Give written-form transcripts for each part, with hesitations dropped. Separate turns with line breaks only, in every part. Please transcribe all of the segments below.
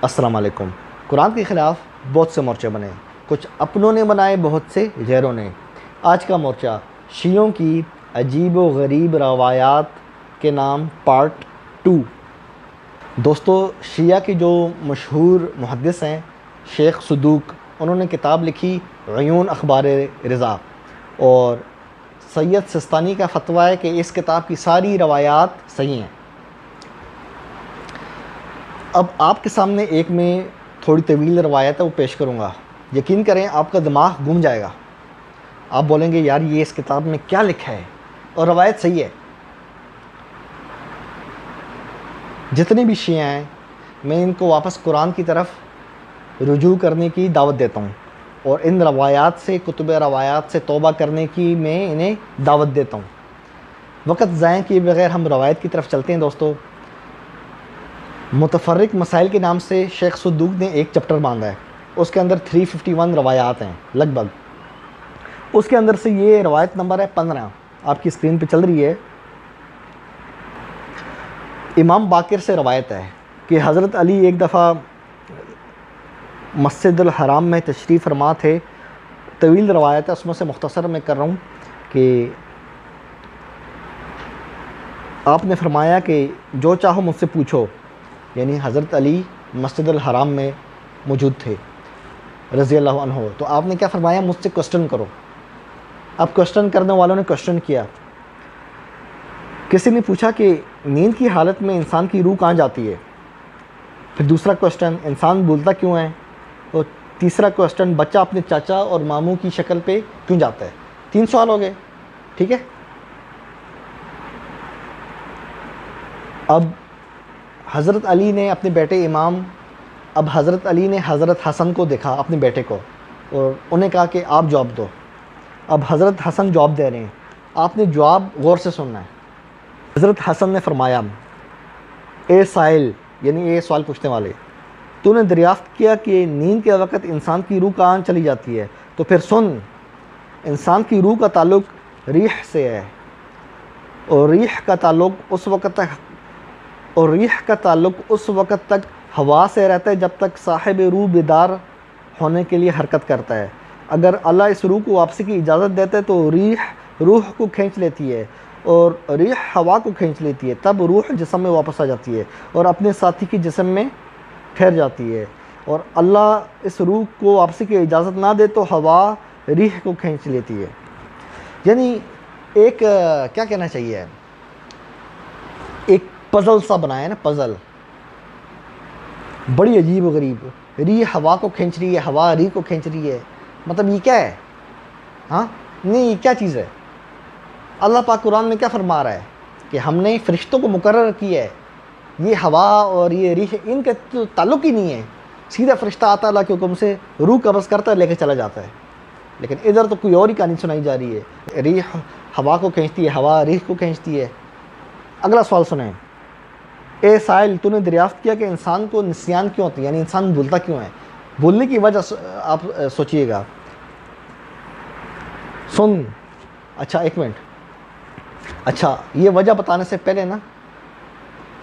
السلام علیکم۔ قرآن کے خلاف بہت سے مورچے بنے، کچھ اپنوں نے بنائے، بہت سے غیروں نے۔ آج کا مورچہ شیعوں کی عجیب و غریب روایات کے نام پارٹ 2۔ دوستو، شیعہ کی جو مشہور محدث ہیں شیخ صدوق، انہوں نے کتاب لکھی عیون اخبار رضا، اور سید سستانی کا فتویٰ ہے کہ اس کتاب کی ساری روایات صحیح ہیں۔ اب آپ کے سامنے ایک میں تھوڑی طویل روایت ہے، وہ پیش کروں گا۔ یقین کریں آپ کا دماغ گم جائے گا، آپ بولیں گے یار یہ اس کتاب میں کیا لکھا ہے، اور روایت صحیح ہے۔ جتنے بھی شیعہ ہیں میں ان کو واپس قرآن کی طرف رجوع کرنے کی دعوت دیتا ہوں، اور ان روایات سے، کتب روایات سے توبہ کرنے کی میں انہیں دعوت دیتا ہوں۔ وقت ضائع کیے بغیر ہم روایت کی طرف چلتے ہیں۔ دوستو، متفرق مسائل کے نام سے شیخ صدوق نے ایک چپٹر باندھا ہے، اس کے اندر 351 روایات ہیں لگ بھگ۔ اس کے اندر سے یہ روایت نمبر ہے 15، آپ کی اسکرین پہ چل رہی ہے۔ امام باقر سے روایت ہے کہ حضرت علی ایک دفعہ مسجد الحرام میں تشریف فرما تھے۔ طویل روایت ہے، اس میں سے مختصر میں کر رہا ہوں کہ آپ نے فرمایا کہ جو چاہو مجھ سے پوچھو، یعنی حضرت علی مسجد الحرام میں موجود تھے رضی اللہ عنہ، تو آپ نے کیا فرمایا، مجھ سے کوسچن کرو۔ اب کوسچن کرنے والوں نے کوسچن کیا، کسی نے پوچھا کہ نیند کی حالت میں انسان کی روح کہاں جاتی ہے؟ پھر دوسرا کوسچن، انسان بولتا کیوں ہے؟ اور تیسرا کوسچن، بچہ اپنے چاچا اور ماموں کی شکل پہ کیوں جاتا ہے؟ 3 سوال ہو گئے، ٹھیک ہے۔ اب حضرت علی نے اپنے بیٹے اب حضرت علی نے حضرت حسن کو دیکھا، اپنے بیٹے کو، اور انہیں کہا کہ آپ جواب دو۔ اب حضرت حسن جواب دے رہے ہیں، آپ نے جواب غور سے سننا ہے۔ حضرت حسن نے فرمایا، اے سائل، یعنی اے سوال پوچھنے والے، تو نے دریافت کیا کہ نیند کے وقت انسان کی روح کہاں چلی جاتی ہے؟ تو پھر سن، انسان کی روح کا تعلق ریح سے ہے، اور ریح کا تعلق اس وقت تک ہوا سے رہتا ہے جب تک صاحب روح بیدار ہونے کے لیے حرکت کرتا ہے۔ اگر اللہ اس روح کو واپسی کی اجازت دیتا ہے تو ریح روح کو کھینچ لیتی ہے، اور ریح ہوا کو کھینچ لیتی ہے، تب روح جسم میں واپس آ جاتی ہے اور اپنے ساتھی کی جسم میں ٹھہر جاتی ہے، اور اللہ اس روح کو واپسی کی اجازت نہ دے تو ہوا ریح کو کھینچ لیتی ہے۔ یعنی ایک کیا کہنا چاہیے، ایک پزل سا بنایا ہے نا، پزل بڑی عجیب و غریب، ریح ہوا کو کھینچ رہی ہے، ہوا ریح کو کھینچ رہی ہے، مطلب یہ کیا ہے؟ ہاں نہیں، یہ کیا چیز ہے؟ اللہ پاک قرآن میں کیا فرما رہا ہے کہ ہم نے فرشتوں کو مقرر کیا ہے، یہ ہوا اور یہ ریح ان کا تو تعلق ہی نہیں ہے، سیدھا فرشتہ آتا اللہ کے حکم سے روح قبض کرتا ہے، لے کے چلا جاتا ہے۔ لیکن ادھر تو کوئی اور ہی کہانی سنائی جا رہی ہے، ریح ہوا کو کھینچتی ہے، ہوا ریح کو کھینچتی ہے۔ اگلا سوال سنیں، اے سائل، تو نے دریافت کیا کہ انسان کو نسیان کیوں ہوتا ہے، یعنی انسان بھولتا کیوں ہے؟ بھولنے کی وجہ آپ سوچئے گا۔ سن، اچھا ایک منٹ، اچھا یہ وجہ بتانے سے پہلے نا،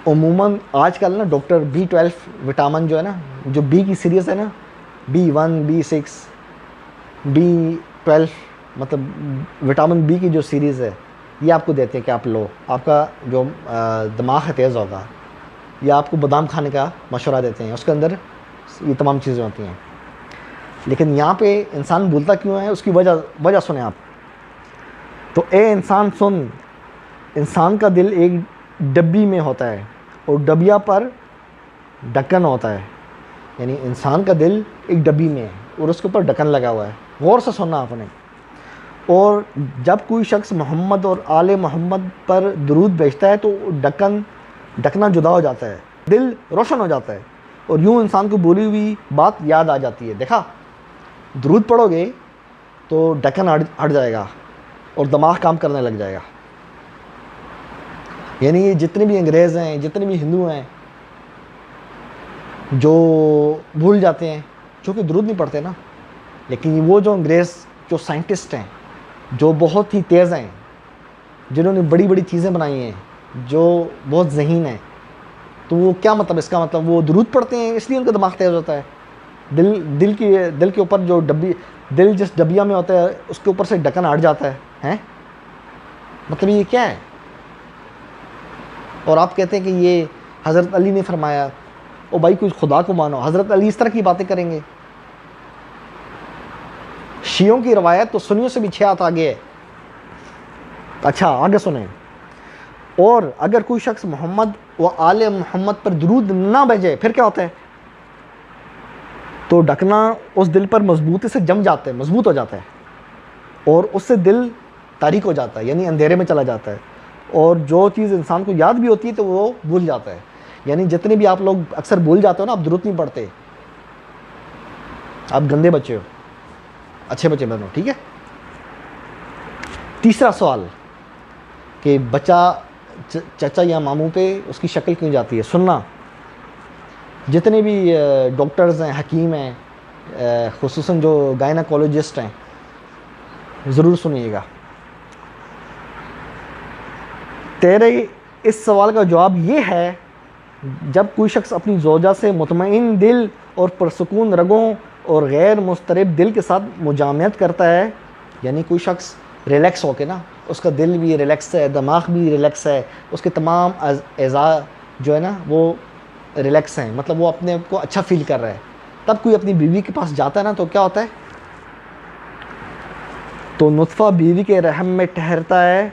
عموماً آج کل نا ڈاکٹر B12 وٹامن جو ہے نا، جو بی کی سیریز ہے نا، B1 B6 B12، مطلب وٹامن بی کی جو سیریز ہے، یہ آپ کو دیتے ہیں کہ آپ لو، آپ کا جو دماغ ہے تیز ہوگا، یا آپ کو بادام کھانے کا مشورہ دیتے ہیں، اس کے اندر یہ تمام چیزیں ہوتی ہیں۔ لیکن یہاں پہ انسان بھولتا کیوں ہے، اس کی وجہ سنیں آپ۔ تو اے انسان سن، انسان کا دل ایک ڈبی میں ہوتا ہے، اور ڈبیا پر ڈھکن ہوتا ہے، یعنی انسان کا دل ایک ڈبی میں ہے اور اس کے اوپر ڈھکن لگا ہوا ہے۔ غور سے سننا آپ نے۔ اور جب کوئی شخص محمد اور آل محمد پر درود بھیجتا ہے تو ڈھکنا جدا ہو جاتا ہے، دل روشن ہو جاتا ہے، اور یوں انسان کو بولی ہوئی بات یاد آ جاتی ہے۔ دیکھا، درود پڑھو گے تو ڈھکن ہٹ جائے گا اور دماغ کام کرنے لگ جائے گا۔ یعنی یہ جتنے بھی انگریز ہیں، جتنے بھی ہندو ہیں جو بھول جاتے ہیں، چونکہ درود نہیں پڑھتے نا، لیکن وہ جو انگریز، جو سائنٹسٹ ہیں، جو بہت ہی تیز ہیں، جنہوں نے بڑی بڑی چیزیں بنائی ہیں، جو بہت ذہین ہیں، تو وہ کیا مطلب؟ اس کا مطلب وہ درود پڑھتے ہیں اس لیے ان کا دماغ تیز ہوتا ہے. دل کے اوپر جو دل جس ڈبیا میں ہوتا ہے اس کے اوپر سے ڈھکن ہٹ جاتا ہے. مطلب یہ کیا ہے؟ اور آپ کہتے ہیں کہ یہ حضرت علی نے فرمایا. او بھائی کچھ خدا کو مانو. حضرت علی اس طرح کی باتیں کریں گے؟ شیعوں کی روایت تو سنیوں سے بھی 6 ہاتھ آگے ہے. اچھا آگے سنیں. اور اگر کوئی شخص محمد و آل محمد پر درود نہ بھیجے پھر کیا ہوتا ہے؟ تو ڈھکنا اس دل پر مضبوطی سے جم جاتا ہے، مضبوط ہو جاتا ہے، اور اس سے دل تاریک ہو جاتا ہے، یعنی اندھیرے میں چلا جاتا ہے. اور جو چیز انسان کو یاد بھی ہوتی ہے تو وہ بھول جاتا ہے. یعنی جتنے بھی آپ لوگ اکثر بھول جاتے ہو نا، آپ درود نہیں پڑھتے، آپ گندے بچے ہو، اچھے بچے بنو. ٹھیک ہے. تیسرا سوال کہ بچہ چچا یا ماموں پہ اس کی شکل کیوں جاتی ہے؟ سننا. جتنے بھی ڈاکٹرز ہیں، حکیم ہیں، خصوصاً جو گائناکولوجسٹ ہیں، ضرور سنیے گا. تیرے اس سوال کا جواب یہ ہے، جب کوئی شخص اپنی زوجہ سے مطمئن دل اور پرسکون رگوں اور غیر مضطرب دل کے ساتھ مجامعت کرتا ہے، یعنی کوئی شخص ریلیکس ہو کے نا، اس کا دل بھی ریلیکس ہے، دماغ بھی ریلیکس ہے، اس کے تمام اعضاء جو ہے نا وہ ریلیکس ہیں، مطلب وہ اپنے کو اچھا فیل کر رہا ہے، تب کوئی اپنی بیوی کے پاس جاتا ہے نا تو کیا ہوتا ہے؟ تو نطفہ بیوی کے رحم میں ٹھہرتا ہے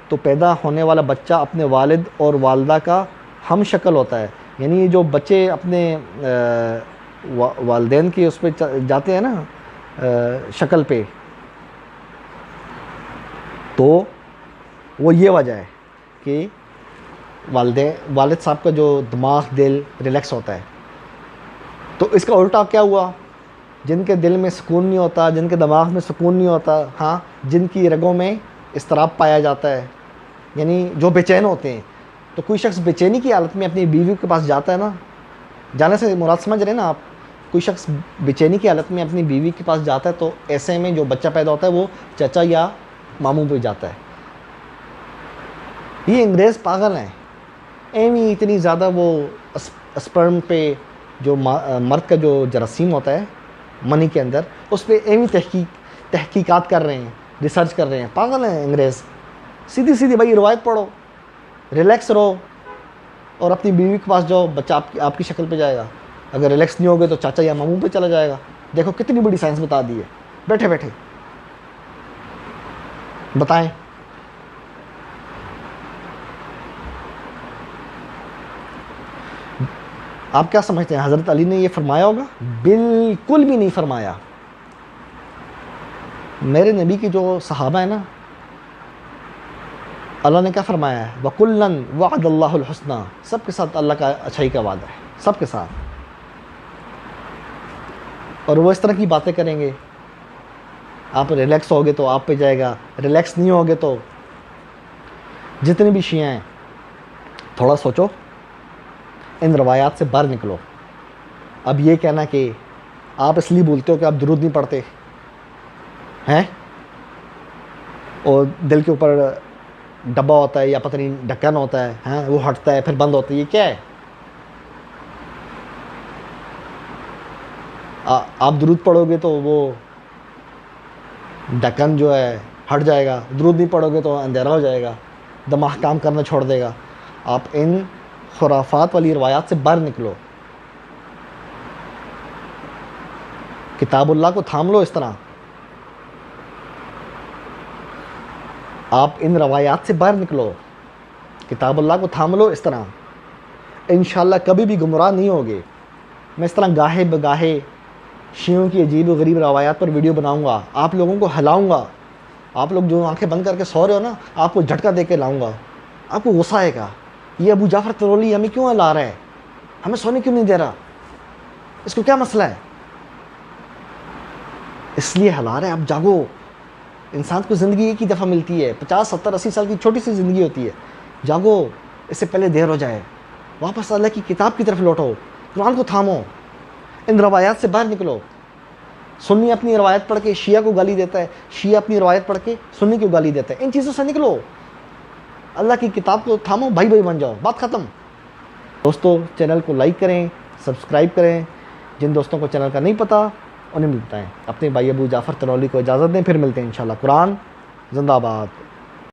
تو پیدا ہونے والا بچہ اپنے والد اور والدہ کا ہم شکل ہوتا ہے. یعنی جو بچے اپنے والدین کی اس پہ جاتے ہیں نا شکل پہ، تو وہ یہ وجہ ہے کہ والد صاحب کا جو دماغ دل ریلیکس ہوتا ہے. تو اس کا الٹا کیا ہوا؟ جن کے دل میں سکون نہیں ہوتا، جن کے دماغ میں سکون نہیں ہوتا، ہاں، جن کی رگوں میں اضطراب پایا جاتا ہے، یعنی جو بے چین ہوتے ہیں. تو کوئی شخص بے چینی کی حالت میں اپنی بیوی کے پاس جاتا ہے نا، جانے سے مراد سمجھ رہے ہیں نا آپ؟ کوئی شخص بے چینی کی حالت میں اپنی بیوی کے پاس جاتا ہے تو ایسے میں جو بچہ پیدا ہوتا ہے وہ چچا یا ماموں پہ جاتا ہے. یہ انگریز پاگل ہیں، ایویں اتنی زیادہ وہ اسپرم پہ جو مرد کا جو جراثیم ہوتا ہے منی کے اندر، اس پہ ایویں تحقیقات کر رہے ہیں، ریسرچ کر رہے ہیں. پاگل ہیں انگریز. سیدھی بھائی روایت پڑھو، ریلیکس رہو اور اپنی بیوی کے پاس جاؤ، بچہ آپ کی شکل پہ جائے گا. اگر ریلیکس نہیں ہوگے تو چاچا یا ماموں پہ چلا جائے گا. دیکھو کتنی بڑی سائنس بتا دی ہے بیٹھے بیٹھے. بتائیں. آپ کیا سمجھتے ہیں حضرت علی نے یہ فرمایا ہوگا؟ بالکل بھی نہیں فرمایا. میرے نبی کی جو صحابہ ہیں نا، اللہ نے کیا فرمایا ہے؟ وَكُلًّا وَعَدَ اللَّهُ الْحُسْنَى. سب کے ساتھ اللہ کا اچھائی کا وعدہ ہے، سب کے ساتھ. اور وہ اس طرح کی باتیں کریں گے. آپ ریلیکس ہوگے تو آپ پہ جائے گا، ریلیکس نہیں ہوگے تو. جتنے بھی شیعہ ہیں تھوڑا سوچو، ان روایات سے باہر نکلو. اب یہ کہنا کہ آپ اس لیے بولتے ہو کہ آپ درود نہیں پڑھتے ہیں، اور دل کے اوپر ڈبہ ہوتا ہے یا پتہ نہیں ڈھکن ہوتا ہے، ہاں وہ ہٹتا ہے پھر بند ہوتا ہے، یہ کیا ہے؟ آپ درود پڑھو گے تو وہ ڈھکن جو ہے ہٹ جائے گا، درود نہیں پڑھو گے تو اندھیرا ہو جائے گا، دماغ کام کرنا چھوڑ دے گا. آپ ان خرافات والی روایات سے باہر نکلو. کتاب اللہ کو تھام لو اس طرح. آپ ان روایات سے باہر نکلو، کتاب اللہ کو تھام لو اس طرح. انشاءاللہ کبھی بھی گمراہ نہیں ہوگے. میں اس طرح گاہے بگاہے شیعوں کی عجیب و غریب روایات پر ویڈیو بناؤں گا، آپ لوگوں کو ہلاؤں گا. آپ لوگ جو آنکھیں بند کر کے سو رہے ہو نا، آپ کو جھٹکا دے کے لاؤں گا. آپ کو غصہ آئے گا، یہ ابو جعفر ترولی ہمیں کیوں ہلا رہا ہے، ہمیں سونے کیوں نہیں دے رہا، اس کو کیا مسئلہ ہے؟ اس لیے ہلا رہا ہے. آپ جاگو. انسان کو زندگی ایک ہی دفعہ ملتی ہے، 50 70 80 سال کی چھوٹی سی زندگی ہوتی ہے. جاگو، اس سے پہلے دیر ہو جائے. واپس اللہ کی کتاب کی طرف لوٹو، قرآن کو تھامو. ان روایات سے باہر نکلو. سنی اپنی روایت پڑھ کے شیعہ کو گالی دیتا ہے، شیعہ اپنی روایت پڑھ کے سنی کو گالی دیتا ہے. ان چیزوں سے نکلو، اللہ کی کتاب کو تھامو، بھائی بھائی بن جاؤ، بات ختم. دوستو چینل کو لائک کریں، سبسکرائب کریں، جن دوستوں کو چینل کا نہیں پتہ انہیں بھی بتائیں۔ اپنے بھائی ابو جعفر تنولی کو اجازت دیں، پھر ملتے ہیں انشاءاللہ۔ قرآن زندہ باد۔